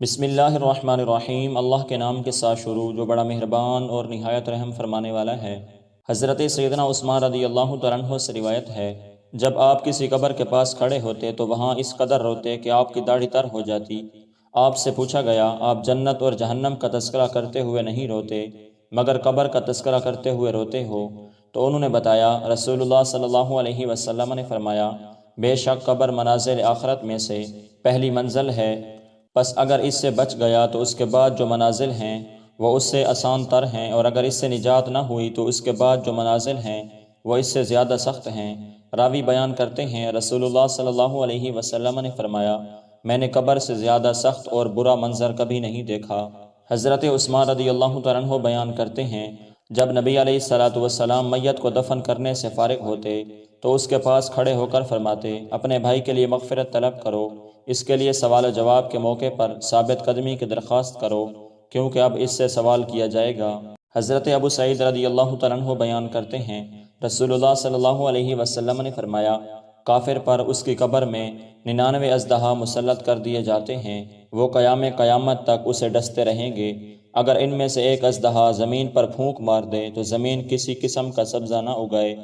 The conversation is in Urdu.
بسم اللہ الرحمن الرحیم۔ اللہ کے نام کے ساتھ شروع جو بڑا مہربان اور نہایت رحم فرمانے والا ہے۔ حضرت سیدنا عثمان رضی اللہ تعالیٰ عنہ سے روایت ہے، جب آپ کسی قبر کے پاس کھڑے ہوتے تو وہاں اس قدر روتے کہ آپ کی داڑھی تر ہو جاتی۔ آپ سے پوچھا گیا، آپ جنت اور جہنم کا تذکرہ کرتے ہوئے نہیں روتے مگر قبر کا تذکرہ کرتے ہوئے روتے ہو؟ تو انہوں نے بتایا، رسول اللہ صلی اللہ علیہ وسلم نے فرمایا، بے شک قبر منازل آخرت میں سے پہلی منزل ہے، پس اگر اس سے بچ گیا تو اس کے بعد جو منازل ہیں وہ اس سے آسان تر ہیں، اور اگر اس سے نجات نہ ہوئی تو اس کے بعد جو منازل ہیں وہ اس سے زیادہ سخت ہیں۔ راوی بیان کرتے ہیں، رسول اللہ صلی اللہ علیہ وسلم نے فرمایا، میں نے قبر سے زیادہ سخت اور برا منظر کبھی نہیں دیکھا۔ حضرت عثمان رضی اللہ تعالیٰ عنہ بیان کرتے ہیں، جب نبی علیہ الصلاۃ والسلام میت کو دفن کرنے سے فارغ ہوتے تو اس کے پاس کھڑے ہو کر فرماتے، اپنے بھائی کے لیے مغفرت طلب کرو، اس کے لیے سوال و جواب کے موقع پر ثابت قدمی کی درخواست کرو، کیونکہ اب اس سے سوال کیا جائے گا۔ حضرت ابو سعید رضی اللہ تعالیٰ عنہ بیان کرتے ہیں، رسول اللہ صلی اللہ علیہ وسلم نے فرمایا، کافر پر اس کی قبر میں 99 اژدہا مسلط کر دیے جاتے ہیں، وہ قیام قیامت تک اسے ڈستے رہیں گے۔ اگر ان میں سے ایک اژدہا زمین پر پھونک مار دے تو زمین کسی قسم کا سبزہ نہ اگائے۔